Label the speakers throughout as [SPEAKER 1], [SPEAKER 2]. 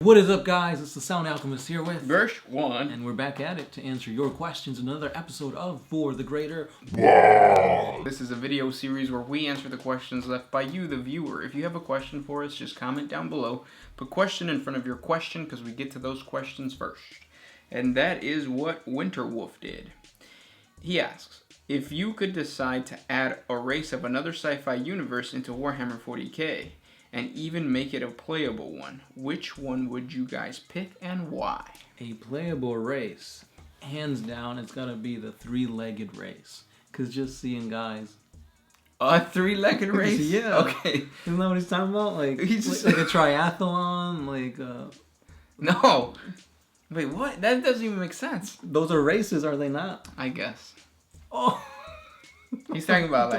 [SPEAKER 1] What is up, guys? It's the Sound Alchemist here with
[SPEAKER 2] Gersh1.
[SPEAKER 1] and we're back at it to answer your questions in another episode of For the Greater.
[SPEAKER 2] This is a video series where we answer the questions left by you, the viewer. If you have a question for us, just comment down below. Put question in front of your question because we get to those questions first. And that is what Winterwolf did. He asks, if you could decide to add a race of another sci-fi universe into Warhammer 40K, and even make it a playable one, which one would you guys pick and why?
[SPEAKER 1] A playable race. Hands down, it's gotta be the three-legged race. Because just seeing guys...
[SPEAKER 2] A three-legged race?
[SPEAKER 1] Yeah.
[SPEAKER 2] Okay.
[SPEAKER 1] Isn't that what he's talking about? Like, like a triathlon? Like,
[SPEAKER 2] No. Wait, what? That doesn't even make sense.
[SPEAKER 1] Those are races, are they not?
[SPEAKER 2] I guess.
[SPEAKER 1] Oh!
[SPEAKER 2] He's talking about,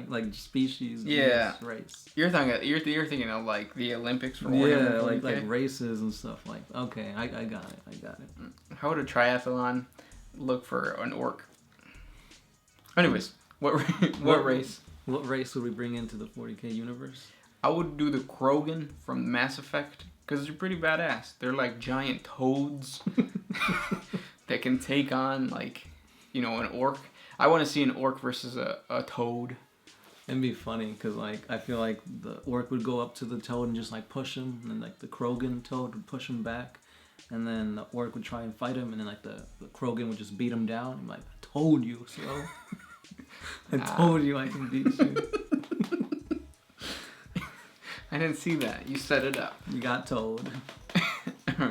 [SPEAKER 1] like species.
[SPEAKER 2] Yeah.
[SPEAKER 1] Race.
[SPEAKER 2] You're thinking of like the Olympics for Warhammer 40K?
[SPEAKER 1] like races and stuff like. Okay, I got it.
[SPEAKER 2] How would a triathlon look for an orc? Anyways, what race?
[SPEAKER 1] What race would we bring into the 40K universe?
[SPEAKER 2] I would do the Krogan from Mass Effect because they're pretty badass. They're like giant toads that can take on like, you know, an orc. I want to see an orc versus a toad.
[SPEAKER 1] It'd be funny because like I feel like the orc would go up to the toad and just like push him, and then like the Krogan toad would push him back, and then the orc would try and fight him, and then like the Krogan would just beat him down. I'm like, I told you so. I told you I can beat you.
[SPEAKER 2] I didn't see that. You set it up.
[SPEAKER 1] You got told.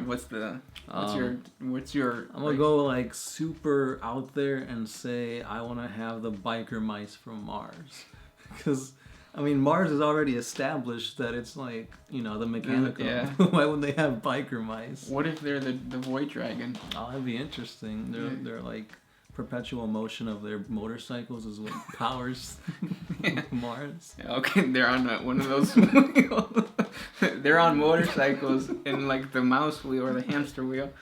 [SPEAKER 2] What's your?
[SPEAKER 1] I'm gonna go like super out there and say I want to have the biker mice from Mars. Because, I mean, Mars is already established that it's like, you know, the mechanical.
[SPEAKER 2] Yeah.
[SPEAKER 1] Why would they have biker mice?
[SPEAKER 2] What if they're the Void Dragon?
[SPEAKER 1] Oh, that'd be interesting. They're like perpetual motion of their motorcycles is what powers Mars.
[SPEAKER 2] Okay, they're on one of those. They're on motorcycles in like the mouse wheel or the hamster wheel.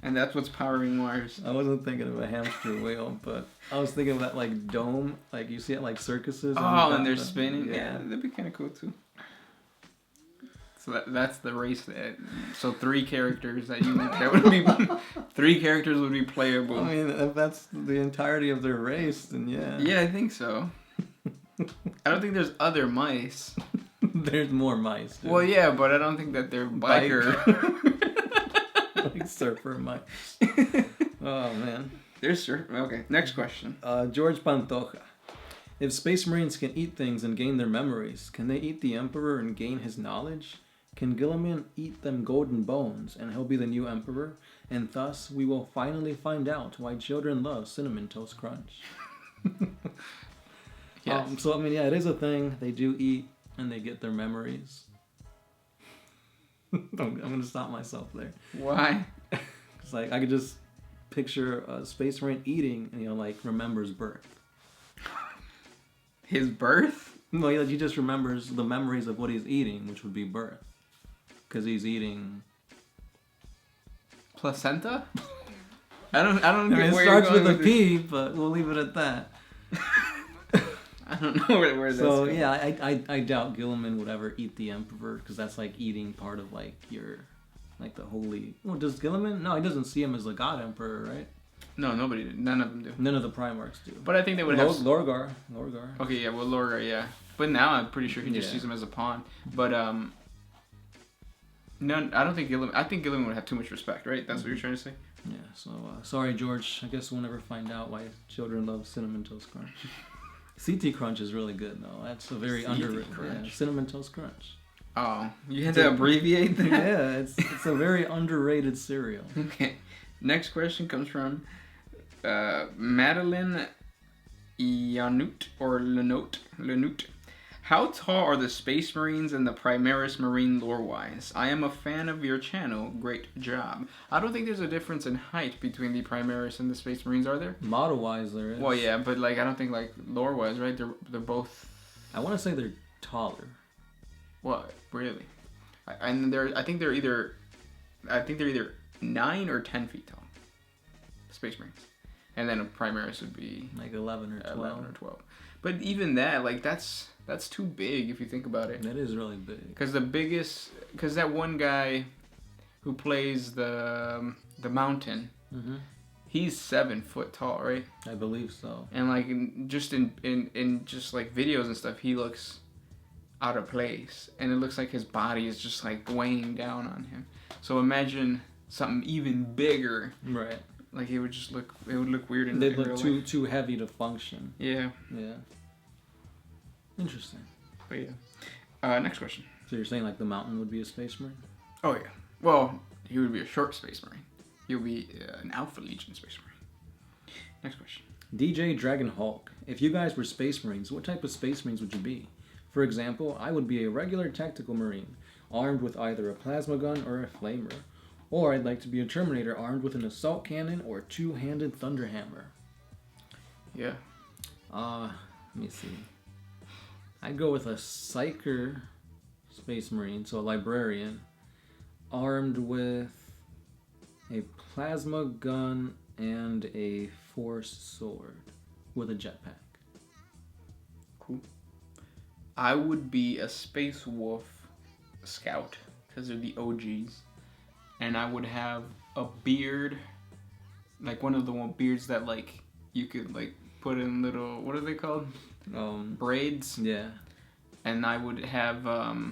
[SPEAKER 2] And that's what's powering Mars.
[SPEAKER 1] I wasn't thinking of a hamster wheel, but I was thinking of that like dome, like you see it like circuses.
[SPEAKER 2] Oh, and they're spinning. Yeah, that'd be kind of cool too. So that's the race. So 3 characters that would be 3 characters would be playable.
[SPEAKER 1] I mean, if that's the entirety of their race, then yeah.
[SPEAKER 2] Yeah, I think so. I don't think there's other mice.
[SPEAKER 1] There's more mice. Dude.
[SPEAKER 2] Well, yeah, but I don't think that they're biker.
[SPEAKER 1] Like surfer mice. Oh man.
[SPEAKER 2] There's surfer. Okay, next question.
[SPEAKER 1] George Pantoja. If Space Marines can eat things and gain their memories, can they eat the Emperor and gain his knowledge? Can Gilliman eat them golden bones and he'll be the new Emperor? And thus we will finally find out why children love Cinnamon Toast Crunch.
[SPEAKER 2] Yes.
[SPEAKER 1] So I mean, yeah, it is a thing. They do eat and they get their memories. I'm gonna stop myself there.
[SPEAKER 2] Why?
[SPEAKER 1] It's like I could just picture a Space Marine eating and, you know, like remembers birth.
[SPEAKER 2] His birth?
[SPEAKER 1] No, he just remembers the memories of what he's eating, which would be birth, because he's eating
[SPEAKER 2] placenta. I don't get
[SPEAKER 1] where it starts with a P, but we'll leave it at that.
[SPEAKER 2] I don't know where that's
[SPEAKER 1] so
[SPEAKER 2] going.
[SPEAKER 1] Yeah, I doubt Gilliman would ever eat the Emperor, because that's like eating part of like your, like the holy. Well, does Gilliman? No, he doesn't see him as the God Emperor, right?
[SPEAKER 2] No, nobody did. None of them do.
[SPEAKER 1] None of the Primarchs do.
[SPEAKER 2] But I think they would have.
[SPEAKER 1] Lorgar.
[SPEAKER 2] Okay, yeah, well, Lorgar, yeah. But now I'm pretty sure he just sees him as a pawn. But no, I don't think Gilliman. I think Gilliman would have too much respect, right? That's what you're trying to say.
[SPEAKER 1] Yeah. So sorry, George. I guess we'll never find out why children love Cinnamon Toast Crunch. CT Crunch is really good though. That's a very underrated. Yeah, Cinnamon Toast Crunch.
[SPEAKER 2] Oh, you had to abbreviate that?
[SPEAKER 1] Yeah, it's a very underrated cereal.
[SPEAKER 2] Okay. Next question comes from Madeline Yanut or Lenut. How tall are the Space Marines and the Primaris Marine lore-wise? I am a fan of your channel. Great job. I don't think there's a difference in height between the Primaris and the Space Marines, are there?
[SPEAKER 1] Model-wise, there is.
[SPEAKER 2] Well, yeah, but like I don't think like lore-wise, right? They're both.
[SPEAKER 1] I want to say they're taller.
[SPEAKER 2] What? Really? I think they're either 9 or 10 feet tall. Space Marines. And then a Primaris would be
[SPEAKER 1] like 11 or 12.
[SPEAKER 2] But even that, like that's too big if you think about it.
[SPEAKER 1] That is really big.
[SPEAKER 2] Because that one guy who plays the Mountain.
[SPEAKER 1] Mm-hmm.
[SPEAKER 2] He's 7 foot tall, right?
[SPEAKER 1] I believe so.
[SPEAKER 2] And like in just like videos and stuff, he looks out of place, and it looks like his body is just like weighing down on him. So imagine something even bigger.
[SPEAKER 1] Right.
[SPEAKER 2] Like it would look weird in
[SPEAKER 1] They'd
[SPEAKER 2] real
[SPEAKER 1] look
[SPEAKER 2] life.
[SPEAKER 1] too heavy to function.
[SPEAKER 2] Yeah.
[SPEAKER 1] Yeah. Interesting.
[SPEAKER 2] But yeah. Next question.
[SPEAKER 1] So you're saying like the Mountain would be a Space Marine?
[SPEAKER 2] Oh yeah. Well, he would be a short Space Marine. He would be an Alpha Legion Space Marine. Next question.
[SPEAKER 1] DJ Dragon Hulk. If you guys were Space Marines, what type of Space Marines would you be? For example, I would be a regular tactical Marine, armed with either a plasma gun or a flamer. Or I'd like to be a Terminator armed with an assault cannon or two-handed thunderhammer.
[SPEAKER 2] Yeah.
[SPEAKER 1] Let me see. I'd go with a Psyker Space Marine, so a librarian, armed with a plasma gun and a force sword with a jetpack.
[SPEAKER 2] Cool. I would be a Space Wolf Scout because they're the OGs, and I would have a beard, like one of the beards that like you could like put in little, what are they called? Braids.
[SPEAKER 1] Yeah.
[SPEAKER 2] And I would have a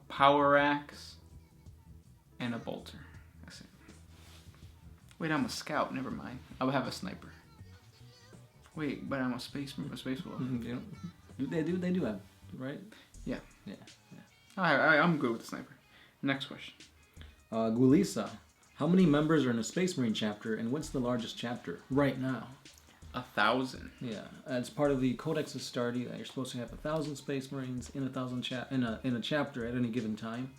[SPEAKER 2] power axe and a bolter. That's it. Wait, I'm a scout. Never mind. I would have a sniper. Wait, but I'm a space wolf.
[SPEAKER 1] They do have, right?
[SPEAKER 2] Yeah.
[SPEAKER 1] Yeah.
[SPEAKER 2] I'm good with the sniper. Next question.
[SPEAKER 1] Gulisa, how many members are in a Space Marine chapter, and what's the largest chapter right now?
[SPEAKER 2] 1,000.
[SPEAKER 1] Yeah, it's part of the Codex Astartes that you're supposed to have 1,000 Space Marines in a chapter at any given time.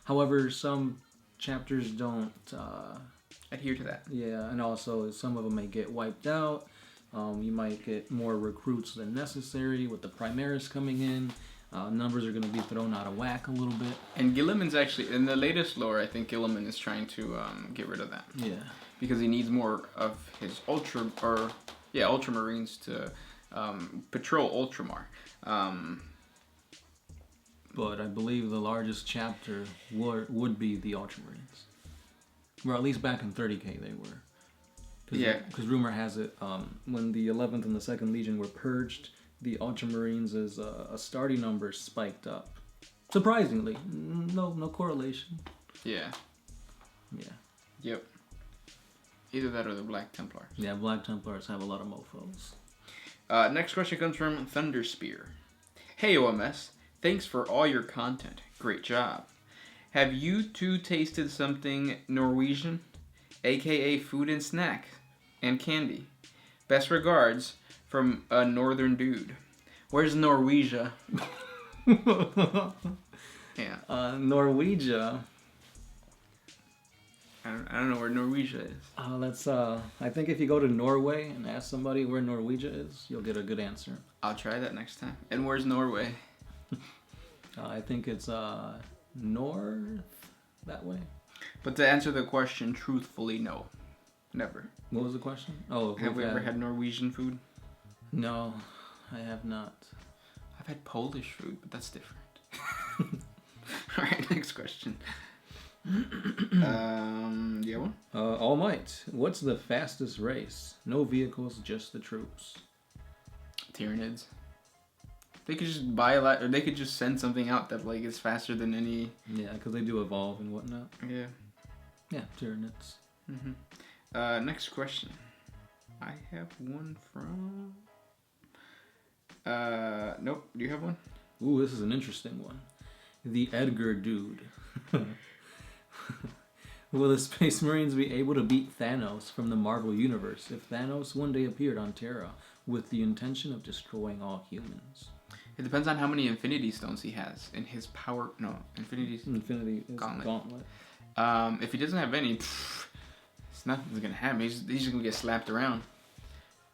[SPEAKER 1] However, some chapters don't
[SPEAKER 2] adhere to that.
[SPEAKER 1] Yeah, and also some of them may get wiped out. You might get more recruits than necessary with the Primaris coming in. Numbers are going to be thrown out of whack a little bit.
[SPEAKER 2] And Gilliman's actually, in the latest lore, I think Gilliman is trying to get rid of that.
[SPEAKER 1] Yeah.
[SPEAKER 2] Because he needs more of his Ultramarines to patrol Ultramar.
[SPEAKER 1] But I believe the largest chapter would be the Ultramarines. Or at least back in 30K they were. Because rumor has it, when the 11th and the 2nd Legion were purged, the Ultramarines' Astarte numbers spiked up. Surprisingly. No correlation.
[SPEAKER 2] Yeah.
[SPEAKER 1] Yeah.
[SPEAKER 2] Yep. Either that or the Black Templars.
[SPEAKER 1] Yeah, Black Templars have a lot of mofos.
[SPEAKER 2] Next question comes from Thunderspear. Hey OMS, thanks for all your content. Great job. Have you two tasted something Norwegian? AKA food and snack and candy. Best regards from a northern dude. Where's Norwegia? Yeah.
[SPEAKER 1] Norwegia.
[SPEAKER 2] I don't know where Norwegia is.
[SPEAKER 1] I think if you go to Norway and ask somebody where Norwegia is, you'll get a good answer.
[SPEAKER 2] I'll try that next time. And where's Norway?
[SPEAKER 1] I think it's north that way.
[SPEAKER 2] But to answer the question truthfully, no. Never.
[SPEAKER 1] What was the question? Oh,
[SPEAKER 2] have we ever had Norwegian food?
[SPEAKER 1] No, I have not.
[SPEAKER 2] I've had Polish food, but that's different. Alright, next question. Yeah, one?
[SPEAKER 1] All Might, what's the fastest race? No vehicles, just the troops.
[SPEAKER 2] Tyranids. They could just buy a lot, or they could just send something out that like is faster than any.
[SPEAKER 1] Yeah, because they do evolve and whatnot.
[SPEAKER 2] Yeah.
[SPEAKER 1] Yeah, Tyranids.
[SPEAKER 2] Mm-hmm. Next question. I have one from. Nope. Do you have one?
[SPEAKER 1] Ooh, this is an interesting one. The Edgar dude. Will the Space Marines be able to beat Thanos from the Marvel Universe if Thanos one day appeared on Terra with the intention of destroying all humans?
[SPEAKER 2] It depends on how many Infinity Stones he has in his power. No, Infinity Gauntlet. If he doesn't have any, nothing's gonna happen. He's just gonna get slapped around,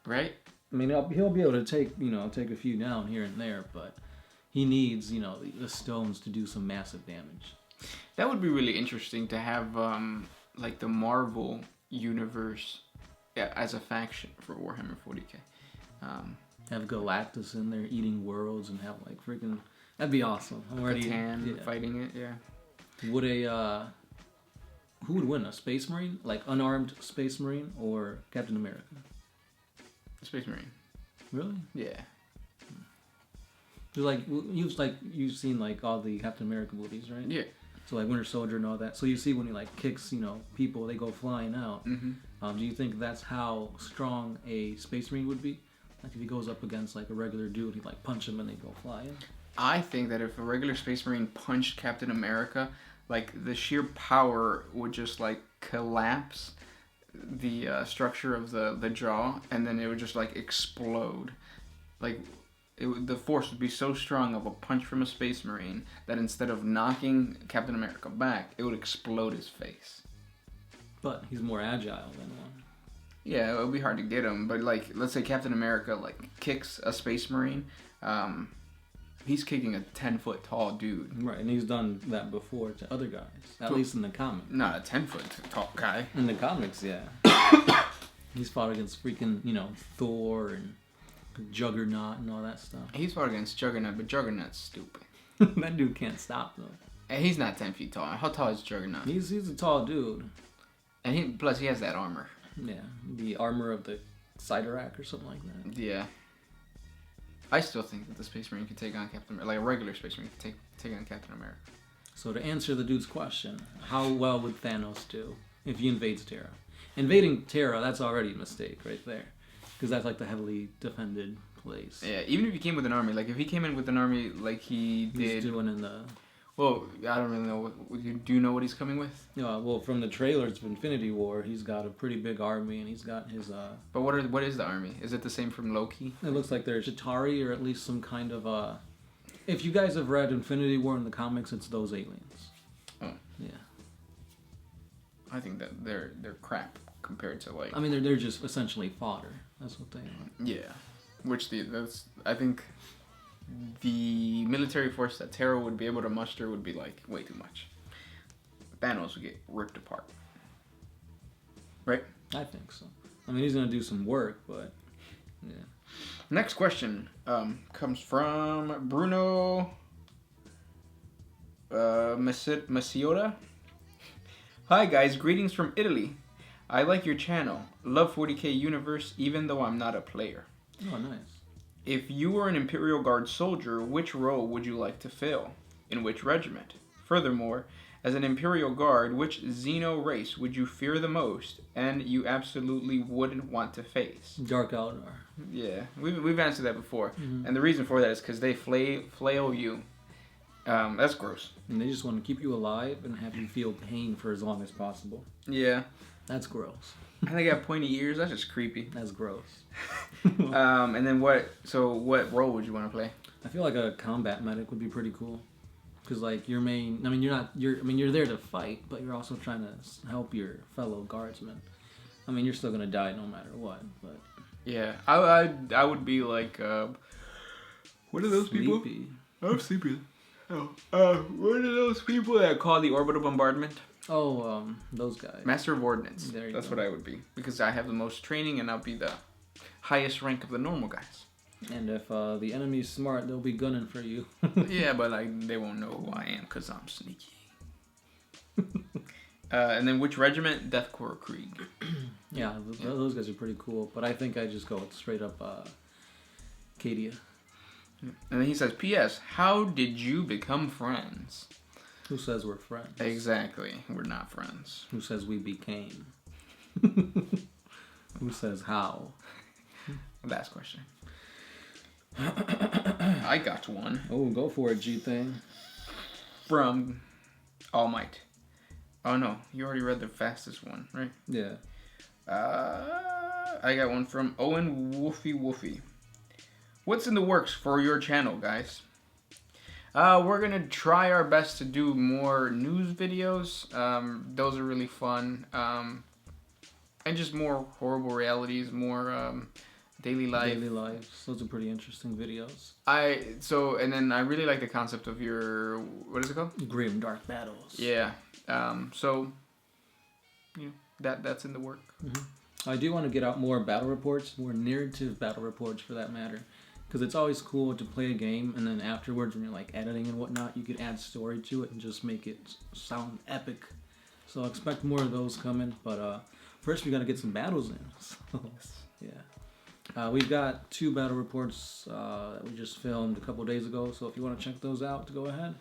[SPEAKER 2] right?
[SPEAKER 1] I mean, he'll be able to take a few down here and there, but he needs the stones to do some massive damage.
[SPEAKER 2] That would be really interesting to have like the Marvel universe as a faction for Warhammer 40K.
[SPEAKER 1] Have Galactus in there eating worlds and have like freaking... That'd be awesome. I'm already
[SPEAKER 2] Catan fighting it, yeah.
[SPEAKER 1] Would who would win? A Space Marine, like unarmed Space Marine, or Captain America?
[SPEAKER 2] Space Marine.
[SPEAKER 1] Really?
[SPEAKER 2] Yeah.
[SPEAKER 1] You've seen like all the Captain America movies, right?
[SPEAKER 2] Yeah.
[SPEAKER 1] So like Winter Soldier and all that. So you see when he like kicks, people, they go flying out.
[SPEAKER 2] Mm-hmm.
[SPEAKER 1] Do you think that's how strong a Space Marine would be? Like if he goes up against like a regular dude, he like punch him and they go flying.
[SPEAKER 2] I think that if a regular Space Marine punched Captain America, like the sheer power would just like collapse the structure of the jaw, and then it would just like explode. Like the force would be so strong of a punch from a Space Marine that instead of knocking Captain America back, it would explode his face.
[SPEAKER 1] But he's more agile than one.
[SPEAKER 2] Yeah, it would be hard to get him, but like let's say Captain America like kicks a Space Marine, he's kicking a 10-foot tall dude.
[SPEAKER 1] Right, and he's done that before to other guys, at least in the comics.
[SPEAKER 2] Not a 10-foot tall guy.
[SPEAKER 1] In the comics, yeah. He's fought against freaking, Thor and Juggernaut and all that stuff.
[SPEAKER 2] He's fought against Juggernaut, but Juggernaut's stupid.
[SPEAKER 1] That dude can't stop though.
[SPEAKER 2] And he's not 10 feet tall. How tall is Juggernaut?
[SPEAKER 1] He's a tall dude.
[SPEAKER 2] And plus he has that armor.
[SPEAKER 1] Yeah, the armor of the Cyttorak or something like that.
[SPEAKER 2] Yeah. I still think that the Space Marine could take on Captain America. Like a regular Space Marine could take on Captain America.
[SPEAKER 1] So to answer the dude's question, how well would Thanos do if he invades Terra? Invading Terra, that's already a mistake right there. Because that's like the heavily defended place.
[SPEAKER 2] Yeah, even if he came with an army. Like if he came in with an army like he did...
[SPEAKER 1] He's doing in the...
[SPEAKER 2] Well, I don't really know. Do you know what he's coming with?
[SPEAKER 1] Yeah, well, from the trailers of Infinity War, he's got a pretty big army, and he's got his...
[SPEAKER 2] But what is the army? Is it the same from Loki?
[SPEAKER 1] It looks like they're Chitauri, or at least some kind of... If you guys have read Infinity War in the comics, it's those aliens.
[SPEAKER 2] Oh.
[SPEAKER 1] Yeah.
[SPEAKER 2] I think that they're crap compared to like...
[SPEAKER 1] I mean, they're just essentially fodder. That's what they are.
[SPEAKER 2] Yeah. I think the military force that Terra would be able to muster would be like way too much. Thanos would get ripped apart. Right?
[SPEAKER 1] I think so. I mean, he's going to do some work, but yeah.
[SPEAKER 2] Next question comes from Bruno Maciota. Hi guys, greetings from Italy. I like your channel. Love 40K universe even though I'm not a player.
[SPEAKER 1] Oh, nice.
[SPEAKER 2] If you were an Imperial Guard soldier, which role would you like to fill? In which regiment? Furthermore, as an Imperial Guard, which Xeno race would you fear the most and you absolutely wouldn't want to face?
[SPEAKER 1] Dark Eldar.
[SPEAKER 2] Yeah, we've answered that before.
[SPEAKER 1] Mm-hmm.
[SPEAKER 2] And the reason for that is because they flail you. That's gross.
[SPEAKER 1] And they just want to keep you alive and have you feel pain for as long as possible.
[SPEAKER 2] Yeah.
[SPEAKER 1] That's gross.
[SPEAKER 2] And they got pointy ears. That's just creepy.
[SPEAKER 1] That's gross.
[SPEAKER 2] And then what role would you want to play?
[SPEAKER 1] I feel like a combat medic would be pretty cool. Because like you're there to fight, but you're also trying to help your fellow guardsmen. I mean, you're still gonna die no matter what. But
[SPEAKER 2] yeah, I would be like, what are those people? I'm sleepy. Oh, what are those people that call the orbital bombardment?
[SPEAKER 1] Oh, those guys. Master
[SPEAKER 2] of Ordnance. That's what I would be because I have the most training and I'll be the highest rank of the normal guys.
[SPEAKER 1] And if the enemy's smart, they'll be gunning for you.
[SPEAKER 2] Yeah, but like they won't know who I am because I'm sneaky. And then which regiment? Death Corps Krieg.
[SPEAKER 1] Yeah, those guys are pretty cool. But I think I just go with straight up Cadia.
[SPEAKER 2] And then he says, P.S. How did you become friends?
[SPEAKER 1] Who says we're friends?
[SPEAKER 2] Exactly. We're not friends.
[SPEAKER 1] Who says we became? Who says how?
[SPEAKER 2] Last question. I got one.
[SPEAKER 1] Oh, go for it, G-Thing.
[SPEAKER 2] From All Might. Oh, no. You already read the fastest one, right?
[SPEAKER 1] Yeah.
[SPEAKER 2] I got one from Owen Woofy. What's in the works for your channel, guys? We're going to try our best to do more news videos. Those are really fun. And just more horrible realities, more daily life.
[SPEAKER 1] Daily lives. Those are pretty interesting videos.
[SPEAKER 2] And then I really like the concept of your, what is it called?
[SPEAKER 1] Grim Dark Battles.
[SPEAKER 2] Yeah. That's in the work.
[SPEAKER 1] Mm-hmm. I do want to get out more battle reports, more narrative battle reports for that matter. Because it's always cool to play a game, and then afterwards, when you're like editing and whatnot, you could add story to it and just make it sound epic. So expect more of those coming. But first, we got to get some battles in. So, yeah. We've got 2 battle reports that we just filmed a couple days ago. So if you want to check those out, go ahead.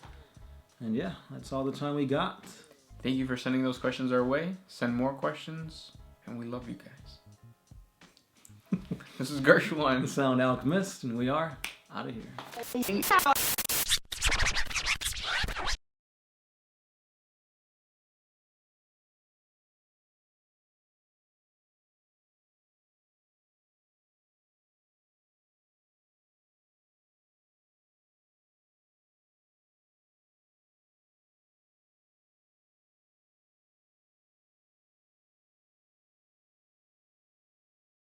[SPEAKER 1] And yeah, that's all the time we got.
[SPEAKER 2] Thank you for sending those questions our way. Send more questions, and we love you guys. This is Gershwin,
[SPEAKER 1] The Sound Alchemist, and we are out of here.